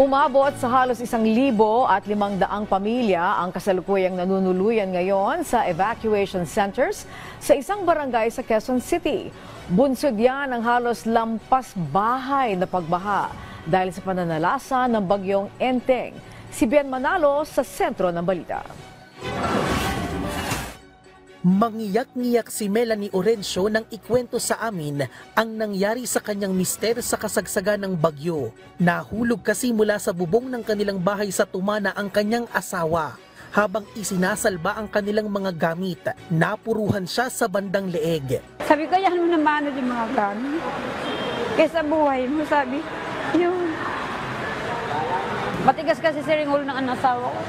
Umabot sa halos 1,500 pamilya ang kasalukuyang nanunuluyan ngayon sa evacuation centers sa isang barangay sa Quezon City. Bunsod yan ang halos lampas bahay na pagbaha dahil sa pananalasa ng bagyong Enteng. Si Bien Manalo sa sentro ng balita. Mangiyak-ngiyak si Melanie Orencio nang ikwento sa amin ang nangyari sa kanyang mister sa kasagsagan ng bagyo. Nahulog kasi mula sa bubong ng kanilang bahay sa Tumana ang kanyang asawa. Habang isinasalba ang kanilang mga gamit, napuruhan siya sa bandang leeg. Sabi ko, yan mo naman yung mga gamit. Kesa buhay mo, sabi. Yun. Matigas kasi siring ulo ng asawa ko.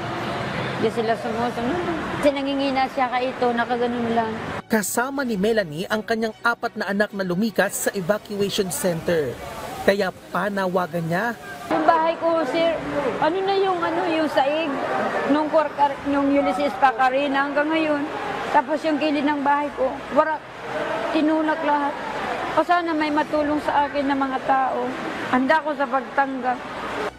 Di sila sumusunod. Kasi nangingina siya ka ito, nakaganon lang. Kasama ni Melanie ang kanyang 4 na anak na lumikas sa evacuation center. Kaya panawagan niya. Yung bahay ko, sir, yung saig, nung Ulysses Pacarina hanggang ngayon. Tapos yung kilid ng bahay ko, warak, tinulak lahat. O sana may matulong sa akin ng mga tao. Handa ko sa pagtanggap.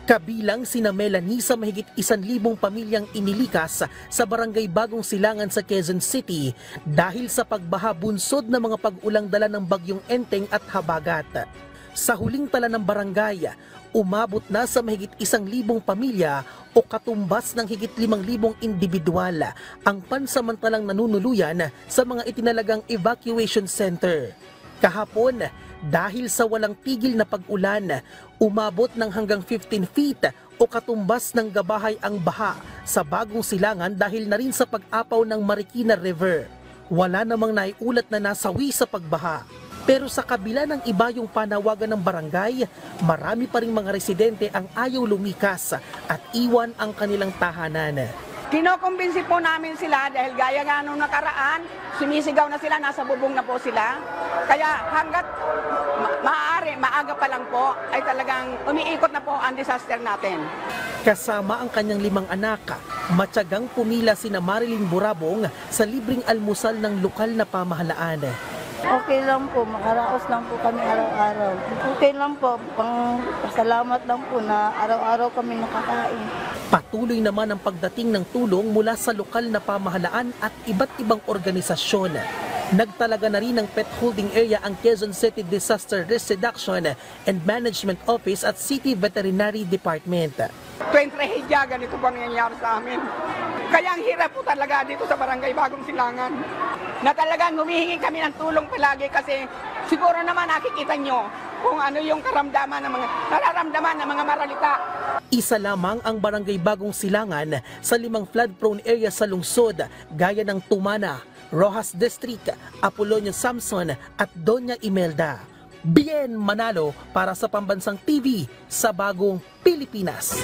Kabilang sina Melanie sa mahigit 1,000 pamilyang inilikas sa barangay Bagong Silangan sa Quezon City dahil sa pagbaha bunsod ng mga pag-ulang dala ng bagyong Enteng at Habagat. Sa huling tala ng barangay, umabot na sa mahigit 1,000 pamilya o katumbas ng higit 5,000 individual ang pansamantalang nanunuluyan sa mga itinalagang evacuation center. Kahapon, dahil sa walang tigil na pag-ulan, umabot ng hanggang 15 feet o katumbas ng gabahay ang baha sa Bagong Silangan dahil na rin sa pag-apaw ng Marikina River. Wala namang naiulat na nasawi sa pagbaha. Pero sa kabila ng iba yung panawagan ng barangay, marami pa rin mga residente ang ayaw lumikas at iwan ang kanilang tahanan. Kinokumbinsi po namin sila dahil gaya nga nung nakaraan, sumisigaw na sila, nasa bubong na po sila. Kaya hanggat maaari, maaga pa lang po, ay talagang umiikot na po ang disaster natin. Kasama ang kanyang 5 anak, matyagang pumila sina Marilyn Burabong sa libreng almusal ng lokal na pamahalaan. Okay lang po, makaraos lang po kami araw-araw. Okay lang po, pasalamat lang po na araw-araw kami nakakain. Patuloy naman ang pagdating ng tulong mula sa lokal na pamahalaan at iba't ibang organisasyon. Nagtalaga na rin ng pet holding area ang Quezon City Disaster Risk Reduction and Management Office at City Veterinary Department. Tuwing trahedya, ganito po nangyayari sa amin. Kaya ang hirap po talaga dito sa Barangay Bagong Silangan. Na talagang humihingi kami ng tulong palagi kasi siguro naman nakikita nyo kung ano yung nararamdaman ng mga maralita. Isa lamang ang Barangay Bagong Silangan sa 5 flood-prone area sa lungsod gaya ng Tumana, Rojas District, Apolonio Samson at Doña Imelda. Bien Manalo para sa Pambansang TV sa Bagong Pilipinas.